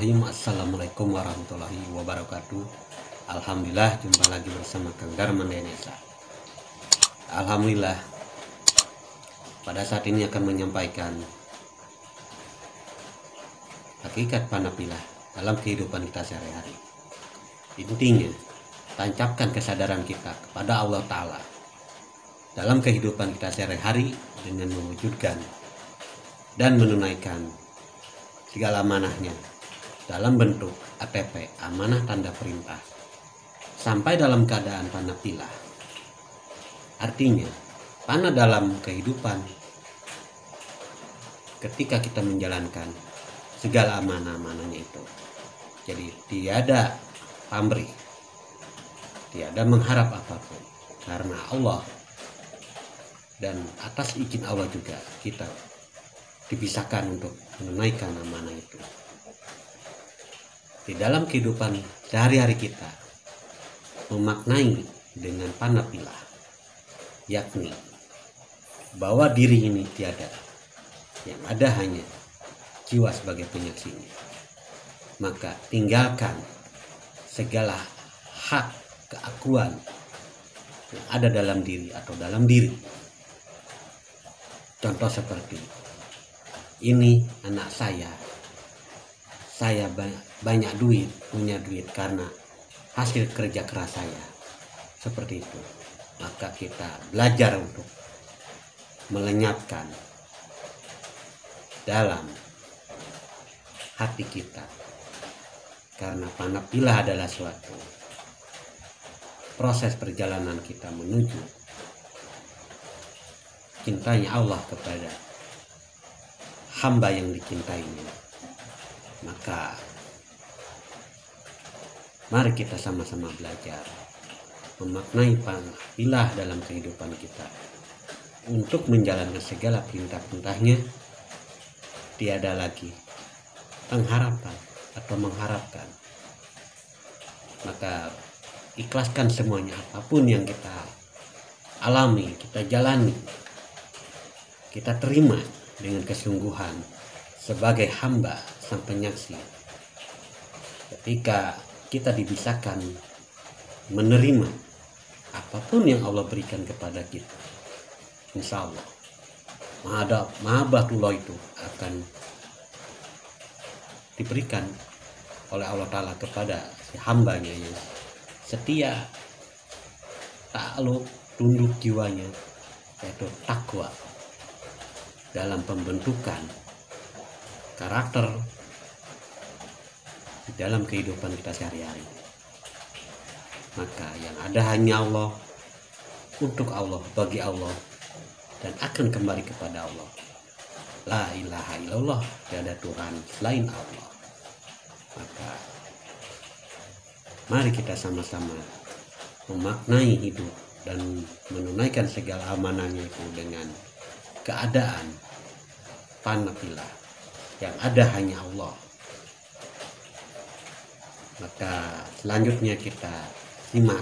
Bismillahirrahmanirrahim. Assalamualaikum warahmatullahi wabarakatuh. Alhamdulillah, jumpa lagi bersama Kang Darman Denesa. Alhamdulillah, pada saat ini akan menyampaikan hakikat panapilah dalam kehidupan kita sehari-hari. Intinya, tancapkan kesadaran kita kepada Allah Ta'ala dalam kehidupan kita sehari-hari dengan mewujudkan dan menunaikan segala amanahnya dalam bentuk ATP, amanah tanda perintah, sampai dalam keadaan panapilah. Artinya, panah dalam kehidupan ketika kita menjalankan segala amanah-amanahnya itu. Jadi tiada pamrih, tiada mengharap apapun, karena Allah dan atas izin Allah juga kita dipisahkan untuk menunaikan amanah itu. Di dalam kehidupan sehari-hari kita memaknai dengan panapilah, yakni bahwa diri ini tiada, yang ada hanya jiwa sebagai penyaksinya. Maka tinggalkan segala hak keakuan yang ada dalam diri atau dalam diri. Contoh seperti ini, anak saya banyak duit, punya duit karena hasil kerja keras saya, seperti itu. Maka kita belajar untuk melenyapkan dalam hati kita, karena panapilah adalah suatu proses perjalanan kita menuju cintanya Allah kepada hamba yang dicintainya. Maka mari kita sama-sama belajar memaknai panapilah dalam kehidupan kita untuk menjalankan segala perintah-perintahnya. Tiada lagi pengharapan atau mengharapkan. Maka ikhlaskan semuanya, apapun yang kita alami, kita jalani, kita terima dengan kesungguhan sebagai hamba sang penyaksi. Ketika kita dibisahkan menerima apapun yang Allah berikan kepada kita, insya Allah mahabbatullah itu akan diberikan oleh Allah Ta'ala kepada si hambanya yang setia, takluk, tunduk jiwanya, yaitu takwa dalam pembentukan karakter di dalam kehidupan kita sehari-hari. Maka yang ada hanya Allah, untuk Allah, bagi Allah, dan akan kembali kepada Allah. La ilaha illallah, tiada Tuhan selain Allah. Maka mari kita sama-sama memaknai hidup dan menunaikan segala amanahnya itu dengan keadaan panapilah, yang ada hanya Allah. Maka selanjutnya kita simak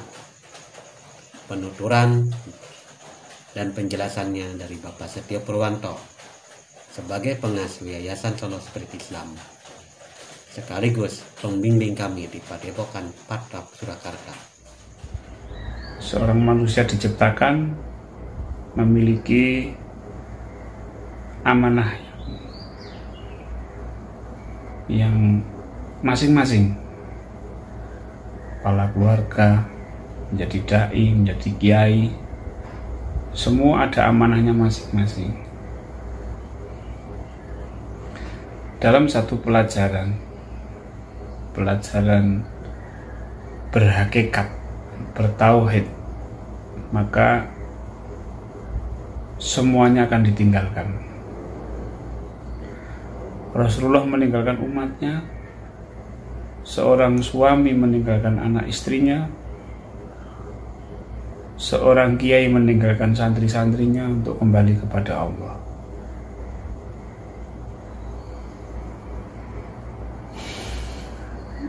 penuturan dan penjelasannya dari Bapak Setio Purwanto sebagai pengasuh Yayasan Solo Spirit Islam, sekaligus pembimbing kami di Padepokan Patrap Surakarta. Seorang manusia diciptakan memiliki amanah yang masing-masing. Kepala keluarga, menjadi dai, menjadi kiai, semua ada amanahnya masing-masing. Dalam satu pelajaran berhakikat, bertauhid, maka semuanya akan ditinggalkan. Rasulullah meninggalkan umatnya, seorang suami meninggalkan anak istrinya, seorang kiai meninggalkan santri-santrinya untuk kembali kepada Allah.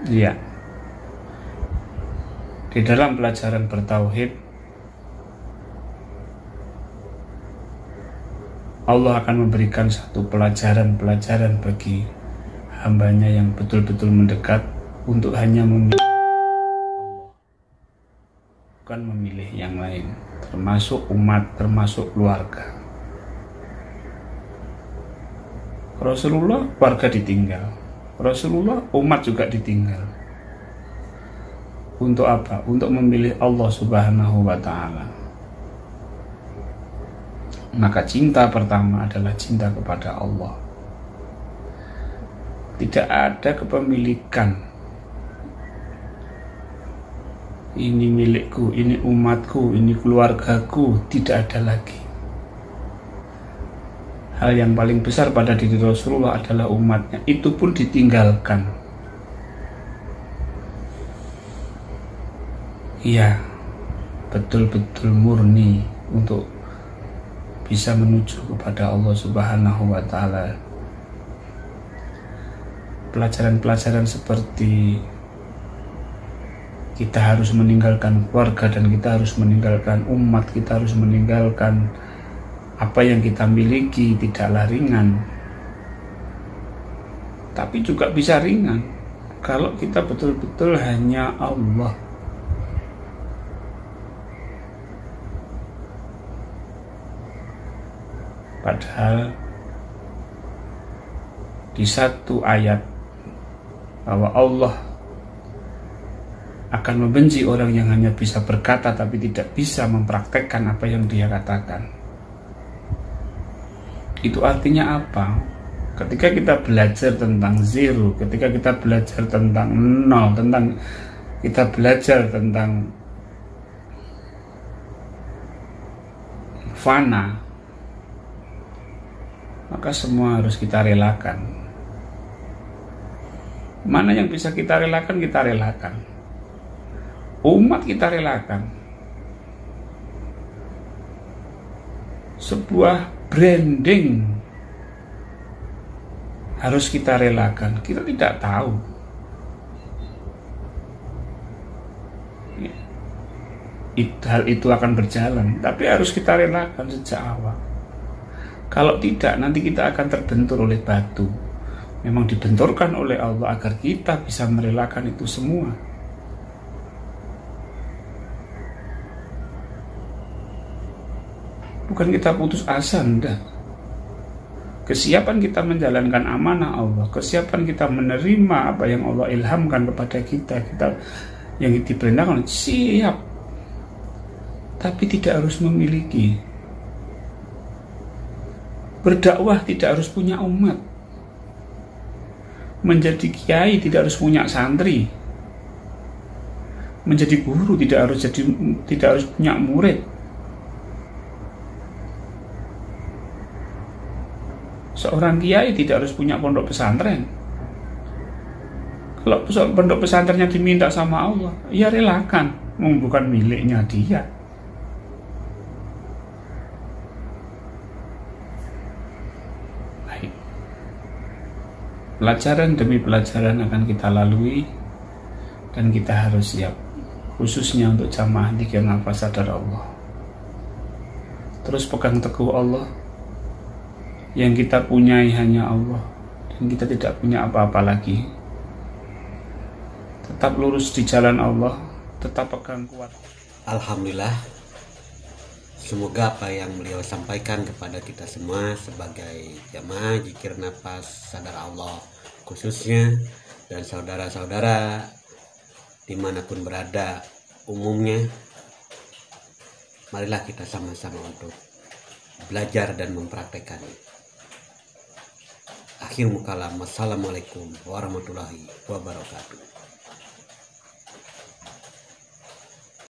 Iya, di dalam pelajaran bertauhid, Allah akan memberikan satu pelajaran bagi hambanya yang betul-betul mendekat untuk hanya memilih Allah, bukan memilih yang lain, termasuk umat, termasuk keluarga. Rasulullah keluarga ditinggal, Rasulullah umat juga ditinggal. Untuk apa? Untuk memilih Allah Subhanahu wa Ta'ala. Maka cinta pertama adalah cinta kepada Allah. Tidak ada kepemilikan. Ini milikku, ini umatku, ini keluargaku. Tidak ada lagi. Hal yang paling besar pada diri Rasulullah adalah umatnya. Itu pun ditinggalkan. Iya, betul-betul murni untuk bisa menuju kepada Allah Subhanahu wa Ta'ala. Pelajaran-pelajaran seperti kita harus meninggalkan keluarga dan kita harus meninggalkan umat, kita harus meninggalkan apa yang kita miliki tidaklah ringan, tapi juga bisa ringan kalau kita betul-betul hanya Allah. Padahal di satu ayat bahwa Allah akan membenci orang yang hanya bisa berkata tapi tidak bisa mempraktekkan apa yang dia katakan. Itu artinya apa? Ketika kita belajar tentang zero, ketika kita belajar tentang nol, kita belajar tentang fana, maka semua harus kita relakan. Mana yang bisa kita relakan, kita relakan. Umat kita relakan. Sebuah branding harus kita relakan. Kita tidak tahu. Hal itu akan berjalan, tapi harus kita relakan sejak awal. Kalau tidak, nanti kita akan terbentur oleh batu. Memang dibenturkan oleh Allah agar kita bisa merelakan itu semua. Bukan kita putus asa, enggak. Kesiapan kita menjalankan amanah Allah, kesiapan kita menerima apa yang Allah ilhamkan kepada kita yang diperintahkan, siap. Tapi tidak harus memiliki. Berdakwah tidak harus punya umat. Menjadi kiai tidak harus punya santri. Menjadi guru tidak harus punya murid. Seorang kiai tidak harus punya pondok pesantren. Kalau pondok pesantrennya diminta sama Allah, ya relakan, bukan miliknya dia. Pelajaran demi pelajaran akan kita lalui dan kita harus siap, khususnya untuk jamaah dzikir nafas sadar Allah. Terus pegang teguh Allah. Yang kita punyai hanya Allah dan kita tidak punya apa-apa lagi. Tetap lurus di jalan Allah, tetap pegang kuat. Alhamdulillah, semoga apa yang beliau sampaikan kepada kita semua sebagai jamaah zikir nafas sadar Allah khususnya, dan saudara-saudara dimanapun berada umumnya, marilah kita sama-sama untuk belajar dan mempraktekannya. Akhir mukalam, wassalamualaikum warahmatullahi wabarakatuh.